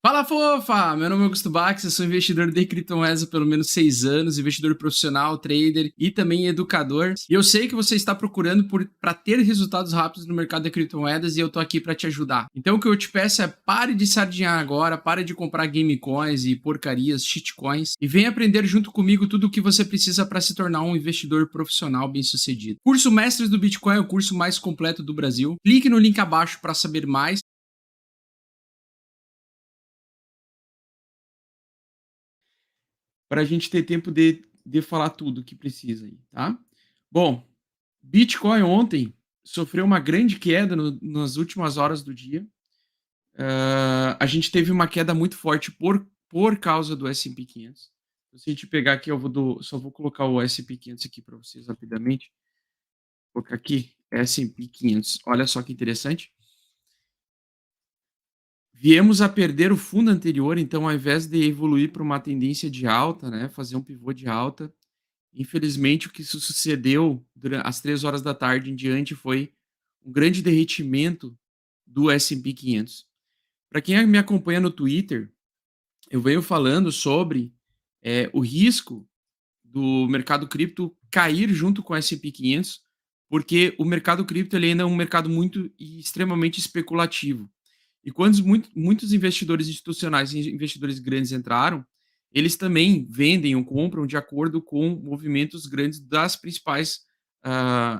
Fala, fofa! Meu nome é Augusto Bax, eu sou investidor de criptomoedas há pelo menos 6 anos, investidor profissional, trader e também educador. E eu sei que você está procurando para ter resultados rápidos no mercado de criptomoedas e eu tô aqui para te ajudar. Então o que eu te peço é pare de sardinhar agora, pare de comprar game coins e porcarias, shitcoins e venha aprender junto comigo tudo o que você precisa para se tornar um investidor profissional bem-sucedido. Curso Mestres do Bitcoin é o curso mais completo do Brasil. Clique no link abaixo para saber mais. Para a gente ter tempo de falar tudo que precisa aí, tá? Bom, Bitcoin ontem sofreu uma grande queda nas últimas horas do dia. A gente teve uma queda muito forte por causa do S&P 500. Se a gente pegar aqui, só vou colocar o S&P 500 aqui para vocês rapidamente. Vou colocar aqui, S&P 500. Olha só que interessante. Viemos a perder o fundo anterior, então ao invés de evoluir para uma tendência de alta, né, fazer um pivô de alta, infelizmente, o que sucedeu às 3 horas da tarde em diante foi um grande derretimento do S&P 500. Para quem me acompanha no Twitter, eu venho falando sobre o risco do mercado cripto cair junto com o S&P 500, porque o mercado cripto ele ainda é um mercado muito e extremamente especulativo. E quando muitos investidores institucionais e investidores grandes entraram, eles também vendem ou compram de acordo com movimentos grandes das principais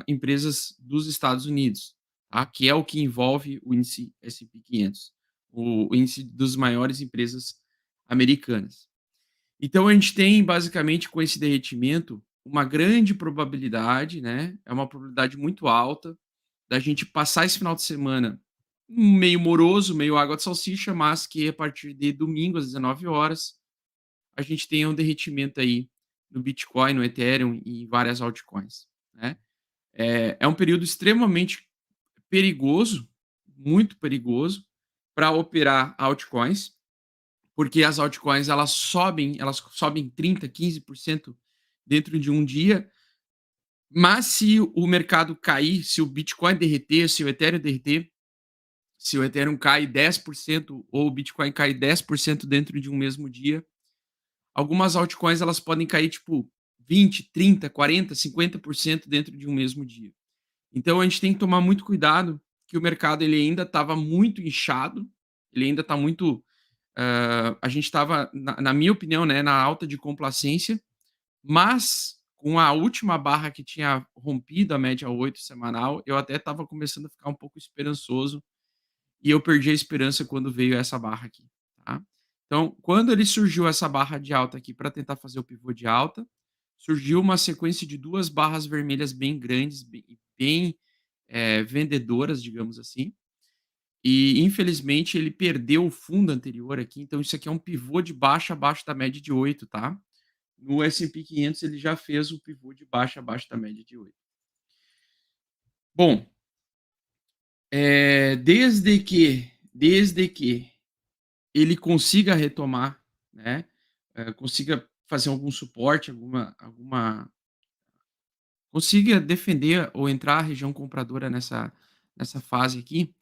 empresas dos Estados Unidos, tá? Que é o que envolve o índice S&P 500, o índice das maiores empresas americanas. Então a gente tem basicamente com esse derretimento uma grande probabilidade, né? É uma probabilidade muito alta da gente passar esse final de semana meio moroso, meio água de salsicha, mas que a partir de domingo às 19 horas a gente tenha um derretimento aí no Bitcoin, no Ethereum e em várias altcoins, né? É um período extremamente perigoso, muito perigoso, para operar altcoins, porque as altcoins elas sobem 30, 15% dentro de um dia, mas se o mercado cair, se o Bitcoin derreter, se o Ethereum derreter, se o Ethereum cai 10% ou o Bitcoin cai 10% dentro de um mesmo dia, algumas altcoins elas podem cair tipo 20, 30, 40, 50% dentro de um mesmo dia. Então a gente tem que tomar muito cuidado que o mercado ele ainda estava muito inchado, ele ainda está muito a gente estava, na minha opinião, né, na alta de complacência, mas com a última barra que tinha rompido a média 8 semanal, eu até estava começando a ficar um pouco esperançoso e eu perdi a esperança quando veio essa barra aqui, tá? Então, quando ele surgiu essa barra de alta aqui para tentar fazer o pivô de alta, surgiu uma sequência de 2 barras vermelhas bem grandes, bem vendedoras, digamos assim, e infelizmente ele perdeu o fundo anterior aqui, então isso aqui é um pivô de baixa abaixo da média de 8, tá? No S&P 500 ele já fez o pivô de baixa abaixo da média de 8. Bom, desde que ele consiga retomar, né, consiga fazer algum suporte, consiga defender ou entrar a região compradora nessa fase aqui,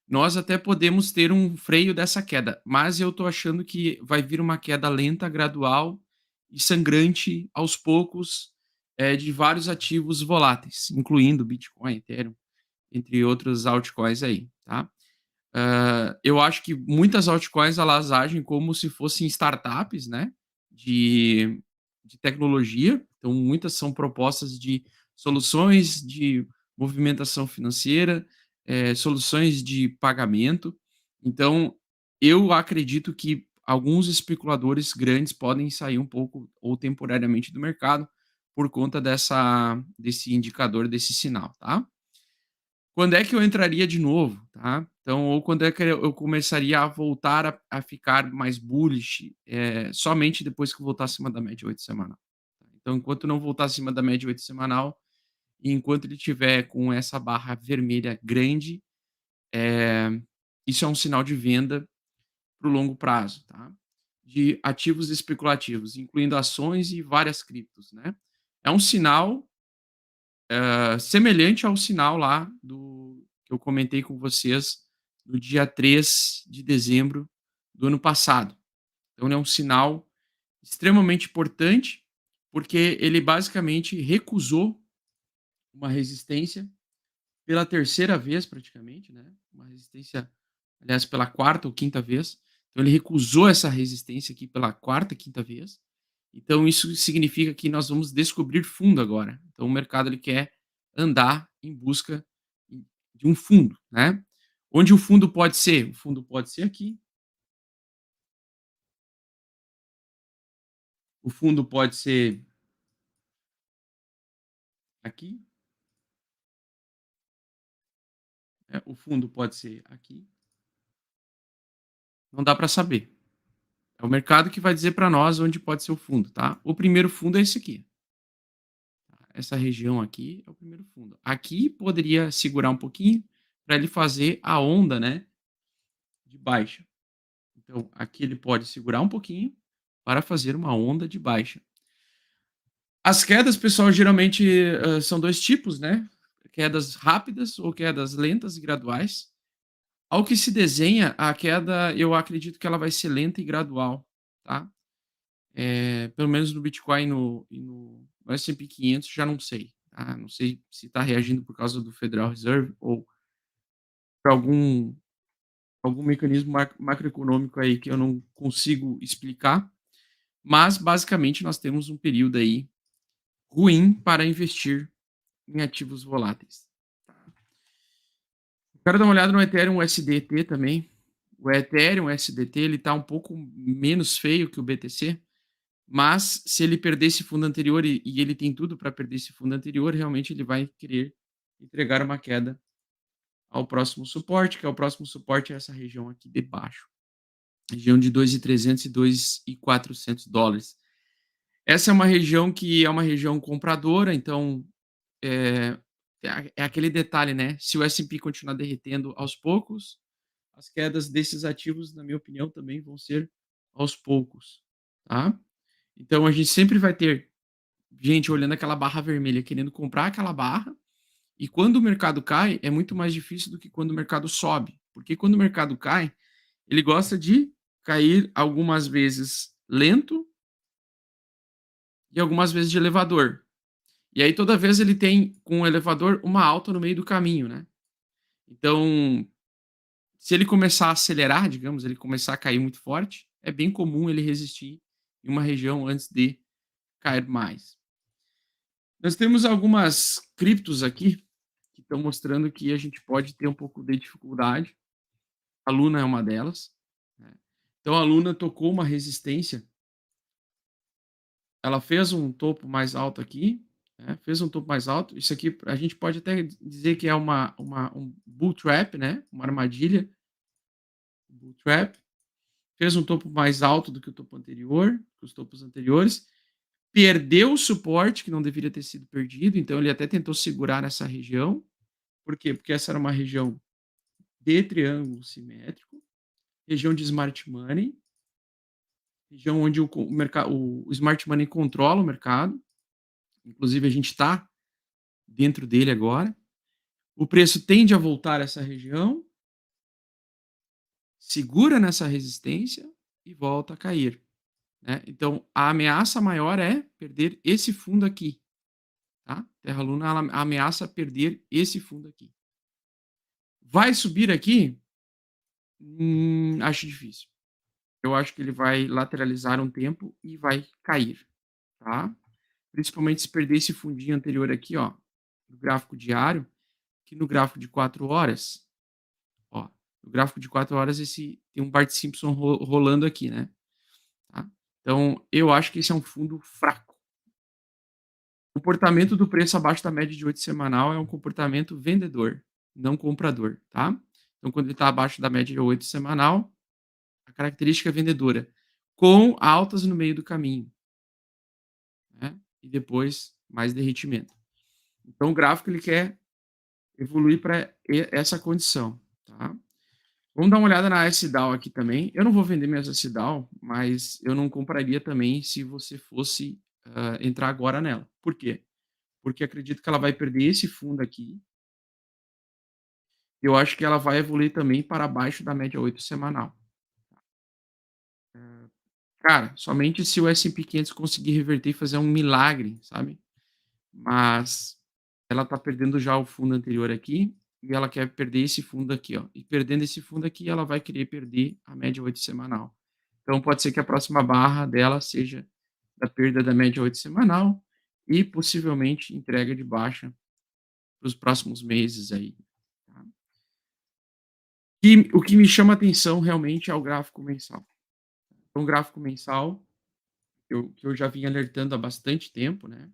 nós até podemos ter um freio dessa queda, mas eu estou achando que vai vir uma queda lenta, gradual e sangrante aos poucos, de vários ativos voláteis, incluindo Bitcoin, Ethereum, entre outros altcoins aí, tá? Eu acho que muitas altcoins elas agem como se fossem startups, né, de, de tecnologia. Então, muitas são propostas de soluções de movimentação financeira, soluções de pagamento. Então, eu acredito que alguns especuladores grandes podem sair um pouco ou temporariamente do mercado por conta desse indicador, desse sinal, tá? Quando é que eu entraria de novo, tá? Então, ou quando é que eu começaria a voltar a ficar mais bullish, somente depois que eu voltar acima da média 8 semanal. Então, enquanto não voltar acima da média 8 semanal, e enquanto ele tiver com essa barra vermelha grande, eh, isso é um sinal de venda para o longo prazo, tá? De ativos especulativos, incluindo ações e várias criptos, né? É um sinal semelhante ao sinal lá do que eu comentei com vocês no dia 3 de dezembro do ano passado. Então ele é um sinal extremamente importante, porque ele basicamente recusou uma resistência pela terceira vez praticamente, né, uma resistência, aliás, pela quarta ou quinta vez. Então ele recusou essa resistência aqui pela quarta, quinta vez. Então isso significa que nós vamos descobrir fundo agora. Então o mercado ele quer andar em busca de um fundo, né. Onde o fundo pode ser? O fundo pode ser aqui, o fundo pode ser aqui, o fundo pode ser aqui, não dá para saber. É o mercado que vai dizer para nós onde pode ser o fundo, tá. O primeiro fundo é esse aqui. Essa região aqui é o primeiro fundo. Aqui poderia segurar um pouquinho para ele fazer a onda, né, de baixa. Então, aqui ele pode segurar um pouquinho para fazer uma onda de baixa. As quedas, pessoal, geralmente são dois tipos, né? Quedas rápidas ou quedas lentas e graduais. Ao que se desenha, a queda, eu acredito que ela vai ser lenta e gradual, tá? Pelo menos no Bitcoin no S&P 500 já não sei, tá? Não sei se está reagindo por causa do Federal Reserve ou por algum mecanismo macroeconômico aí que eu não consigo explicar, mas basicamente nós temos um período aí ruim para investir em ativos voláteis. Quero dar uma olhada no Ethereum USDT também. O Ethereum USDT ele está um pouco menos feio que o BTC, mas se ele perder esse fundo anterior e ele tem tudo para perder esse fundo anterior, realmente ele vai querer entregar uma queda ao próximo suporte, que é o próximo suporte é essa região aqui de baixo, região de 2.300 e 2.400 dólares. Essa é uma região que é uma região compradora, então é, é aquele detalhe, né? Se o S&P continuar derretendo aos poucos, as quedas desses ativos, na minha opinião, também vão ser aos poucos, tá? Então a gente sempre vai ter gente olhando aquela barra vermelha, querendo comprar aquela barra, e quando o mercado cai, é muito mais difícil do que quando o mercado sobe, porque quando o mercado cai, ele gosta de cair algumas vezes lento e algumas vezes de elevador. E aí toda vez ele tem com o elevador uma alta no meio do caminho, né? Então, se ele começar a acelerar, digamos, ele começar a cair muito forte, é bem comum ele resistir em uma região antes de cair mais. Nós temos algumas criptos aqui que estão mostrando que a gente pode ter um pouco de dificuldade. A Luna é uma delas, né? Então a Luna tocou uma resistência, ela fez um topo mais alto aqui, né? Fez um topo mais alto. Isso aqui a gente pode até dizer que é um bull trap, né? Uma armadilha, bull trap. Fez um topo mais alto do que o topo anterior, que os topos anteriores. Perdeu o suporte que não deveria ter sido perdido, então ele até tentou segurar nessa região. Por quê? Porque essa era uma região de triângulo simétrico, região de smart money, região onde o smart money controla o mercado, inclusive a gente está dentro dele agora. O preço tende a voltar a essa região, segura nessa resistência e volta a cair, né? Então a ameaça maior é perder esse fundo aqui, tá? Terra Luna ela ameaça perder esse fundo aqui. Vai subir aqui? Acho difícil. Eu acho que ele vai lateralizar um tempo e vai cair, tá? Principalmente se perder esse fundinho anterior aqui, ó, no gráfico diário, que no gráfico de 4 horas, ó, no gráfico de 4 horas esse tem um Bart Simpson rolando aqui, né? Tá? Então, eu acho que esse é um fundo fraco. O comportamento do preço abaixo da média de 8 semanal é um comportamento vendedor, não comprador, tá? Então, quando ele está abaixo da média de 8 semanal, a característica é vendedora, com altas no meio do caminho, né? E depois mais derretimento. Então, o gráfico ele quer evoluir para essa condição, tá? Vamos dar uma olhada na SDAO aqui também. Eu não vou vender minhas SDAO, mas eu não compraria também se você fosse entrar agora nela. Por quê? Porque acredito que ela vai perder esse fundo aqui. Eu acho que ela vai evoluir também para baixo da média 8 semanal. Cara, somente se o S&P 500 conseguir reverter e fazer um milagre, sabe. Mas ela tá perdendo já o fundo anterior aqui, e ela quer perder esse fundo aqui, ó. E perdendo esse fundo aqui, ela vai querer perder a média 8 semanal. Então pode ser que a próxima barra dela seja da perda da média 8 semanal e possivelmente entrega de baixa para os próximos meses aí, tá. E o que me chama atenção realmente é o gráfico mensal. Então o gráfico mensal, que eu já vim alertando há bastante tempo, né,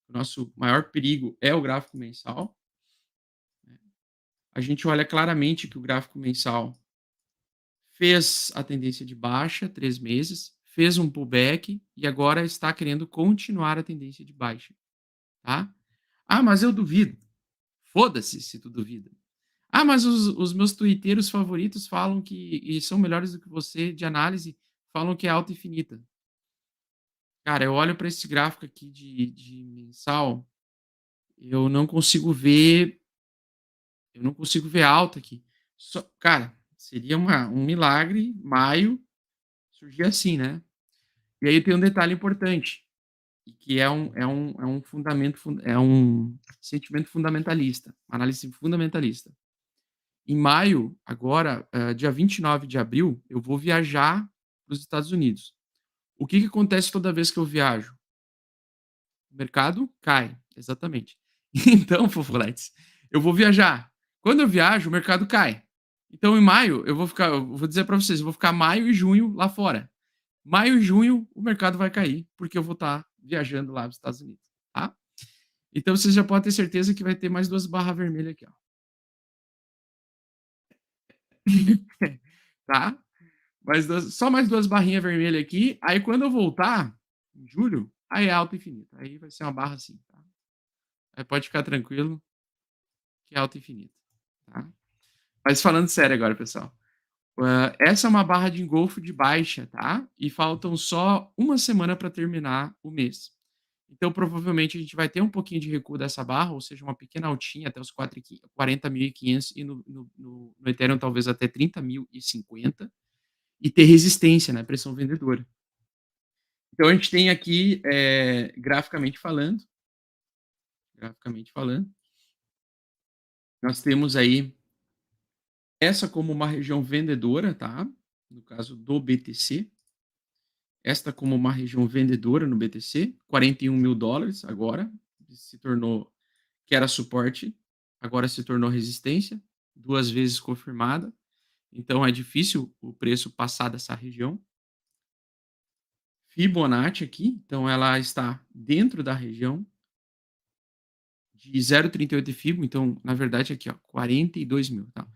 o nosso maior perigo é o gráfico mensal. A gente olha claramente que o gráfico mensal fez a tendência de baixa 3 meses, fez um pullback e agora está querendo continuar a tendência de baixa, tá. "Ah, mas eu duvido". Foda-se se tu duvida. "Ah, mas os meus tuiteiros favoritos falam que e são melhores do que você de análise, falam que é alta infinita". Cara, eu olho para esse gráfico aqui de mensal, eu não consigo ver eu não consigo ver alta aqui. Só cara, seria um milagre maio surgir assim, né. E aí tem um detalhe importante, e que é um fundamento é um sentimento fundamentalista, uma análise fundamentalista. Em maio, agora, dia 29 de abril, eu vou viajar para os Estados Unidos. O que que acontece toda vez que eu viajo? O mercado cai, exatamente. Então, fofoletes, eu vou viajar. Quando eu viajo, o mercado cai. Então, em maio, eu vou dizer para vocês, eu vou ficar maio e junho lá fora. Maio e junho, o mercado vai cair, porque eu vou estar viajando lá nos Estados Unidos, tá? Então, vocês já podem ter certeza que vai ter mais 2 barras vermelhas aqui, ó. Tá? Só mais 2 barrinhas vermelhas aqui, aí quando eu voltar, em julho, aí é alta infinita, aí vai ser uma barra assim, tá? Aí pode ficar tranquilo que é alta infinita, tá? Mas falando sério agora, pessoal, essa é uma barra de engolfo de baixa, tá? E faltam só uma semana para terminar o mês. Então, provavelmente, a gente vai ter um pouquinho de recuo dessa barra, ou seja, uma pequena altinha até os 40.500 e no Ethereum talvez até 30.050 e ter resistência, né, pressão vendedora. Então a gente tem aqui, graficamente falando, nós temos aí essa como uma região vendedora, tá? No caso do BTC, esta como uma região vendedora no BTC, $41.000 agora, se tornou, que era suporte, agora se tornou resistência, 2 vezes confirmada, então é difícil o preço passar dessa região. Fibonacci aqui, então ela está dentro da região de 0,38 de FIBO, então, na verdade, aqui, ó, 42.000, tá?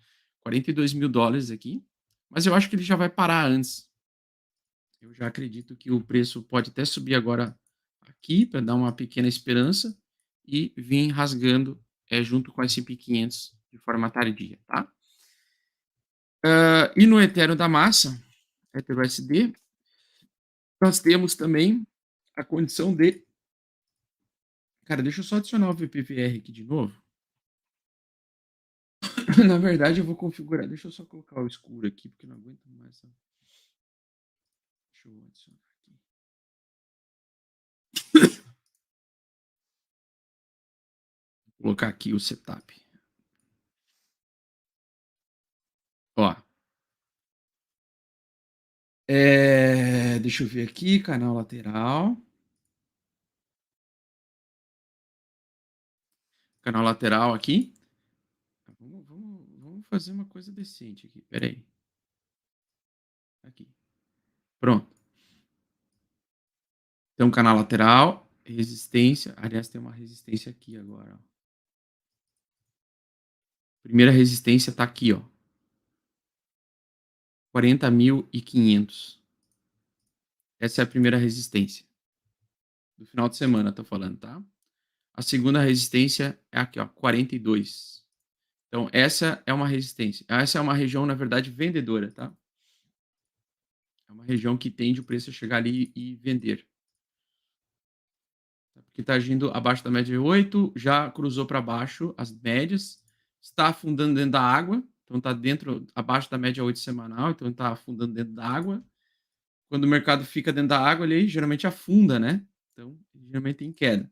$42.000 aqui, mas eu acho que ele já vai parar antes. Eu já acredito que o preço pode até subir agora aqui para dar uma pequena esperança e vir rasgando junto com a S&P 500 de forma tardia, tá? E no Ethereum da massa, ETHUSD, nós temos também a condição de... Cara, deixa eu só adicionar o VPVR aqui de novo. Na verdade, eu vou configurar. Deixa eu só colocar o escuro aqui, porque não aguento mais. Deixa eu adicionar aqui. Vou colocar aqui o setup. Ó. Deixa eu ver aqui, canal lateral. Canal lateral aqui. Vamos fazer uma coisa decente aqui. Pera aí. Aqui. Pronto. Tem um canal lateral, resistência. Aliás, tem uma resistência aqui agora. Ó. Primeira resistência tá aqui, ó. 40.500. Essa é a primeira resistência. Do final de semana, tô falando, tá? A segunda resistência é aqui, ó, 42. Então, essa é uma resistência. Essa é uma região, na verdade, vendedora, tá? É uma região que tende o preço a chegar ali e vender. Porque está agindo abaixo da média de 8, já cruzou para baixo as médias, está afundando dentro da água, então está dentro, abaixo da média 8 semanal, então está afundando dentro da água. quando o mercado fica dentro da água, ele geralmente afunda, né, então geralmente tem queda.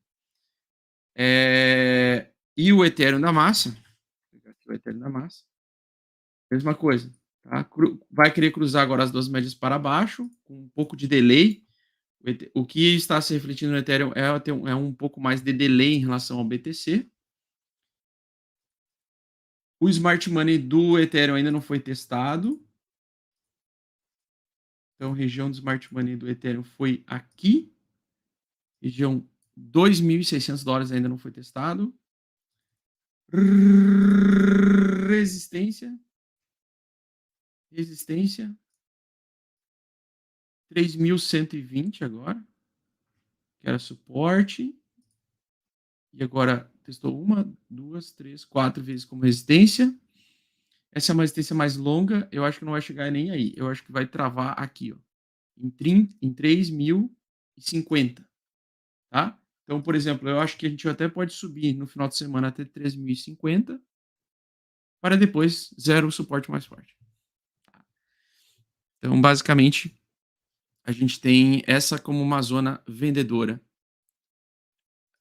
E o Ethereum da massa, vou pegar aqui o Ethereum da massa, mesma coisa, tá, vai querer cruzar agora as 2 médias para baixo, com um pouco de delay. O que está se refletindo no Ethereum é um pouco mais de delay em relação ao BTC. O Smart Money do Ethereum ainda não foi testado. Então, região do Smart Money do Ethereum foi aqui. Região $2.600 ainda não foi testado. Resistência. Resistência. 3.120 agora. Que era suporte. E agora testou 1, 2, 3, 4 vezes como resistência. Essa é uma resistência mais longa. Eu acho que não vai chegar nem aí. Eu acho que vai travar aqui, ó, em 3.050, tá? Então, por exemplo, eu acho que a gente até pode subir no final de semana até 3.050 para depois zero o suporte mais forte. Então, basicamente, a gente tem essa como uma zona vendedora.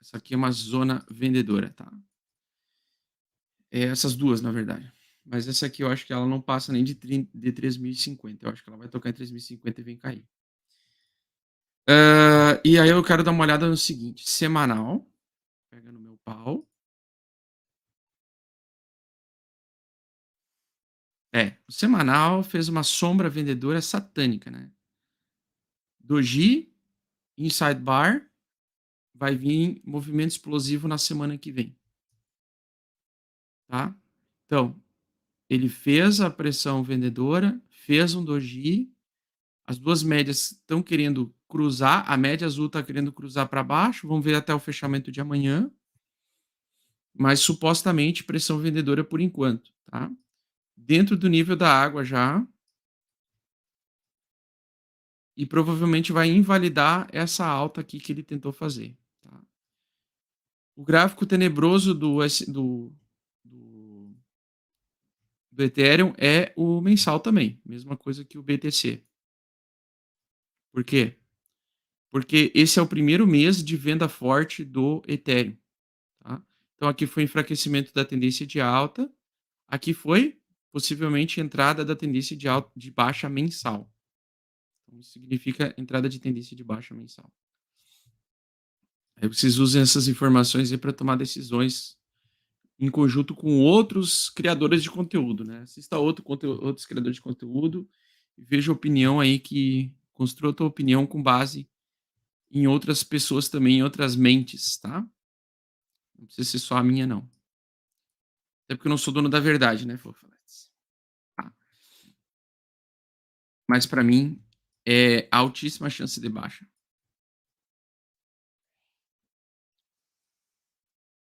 Essa aqui é uma zona vendedora, tá? Essas duas, na verdade. Mas essa aqui eu acho que ela não passa nem de 3.050. Eu acho que ela vai tocar em 3.050 e vem cair. E aí eu quero dar uma olhada no seguinte: semanal. Pega no meu pau. O semanal fez uma sombra vendedora satânica, né? Doji, inside bar, vai vir movimento explosivo na semana que vem, tá? Então, ele fez a pressão vendedora, fez um doji, as duas médias estão querendo cruzar, a média azul está querendo cruzar para baixo, vamos ver até o fechamento de amanhã, mas supostamente pressão vendedora por enquanto, tá? Dentro do nível da água já, e provavelmente vai invalidar essa alta aqui que ele tentou fazer, tá? O gráfico tenebroso do, do Ethereum é o mensal também, mesma coisa que o BTC. Por quê? Porque esse é o primeiro mês de venda forte do Ethereum, tá? Então aqui foi enfraquecimento da tendência de alta, aqui foi possivelmente entrada da tendência de alta de baixa mensal. Então, isso significa entrada de tendência de baixa mensal. Aí vocês usem essas informações aí para tomar decisões em conjunto com outros criadores de conteúdo, né? Assista outros criadores de conteúdo e veja a opinião aí construa a tua opinião com base em outras pessoas também, em outras mentes, tá? Não precisa ser só a minha, não. Até porque eu não sou dono da verdade, né, Fofaletes? Tá. Mas para mim é altíssima chance de baixa.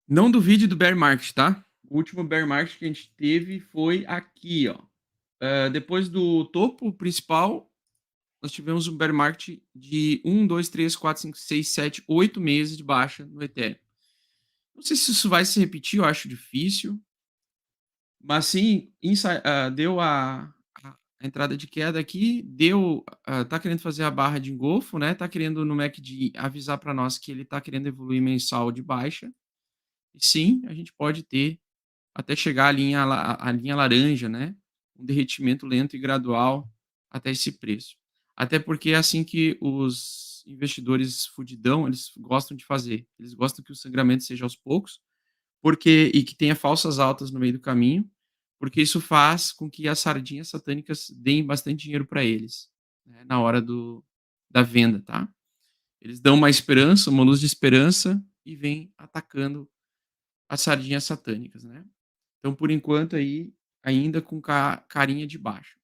Não duvide do bear market, tá? O último bear market que a gente teve foi aqui, ó. Depois do topo principal, nós tivemos um bear market de 1, 2, 3, 4, 5, 6, 7, 8 meses de baixa no Ethereum. Não sei se isso vai se repetir, eu acho difícil. Mas sim, deu a entrada de queda aqui, tá querendo fazer a barra de engolfo, né? Tá querendo no MACD avisar para nós que ele tá querendo evoluir mensal de baixa. E sim, a gente pode ter até chegar a linha laranja, né? Um derretimento lento e gradual até esse preço. Até porque é assim que os investidores fudidão, eles gostam de fazer. Eles gostam que o sangramento seja aos poucos, e que tenha falsas altas no meio do caminho, porque isso faz com que as sardinhas satânicas deem bastante dinheiro para eles, né, na hora da venda, tá? Eles dão uma esperança, uma luz de esperança e vêm atacando as sardinhas satânicas, né? Então, por enquanto aí, ainda com carinha de baixo.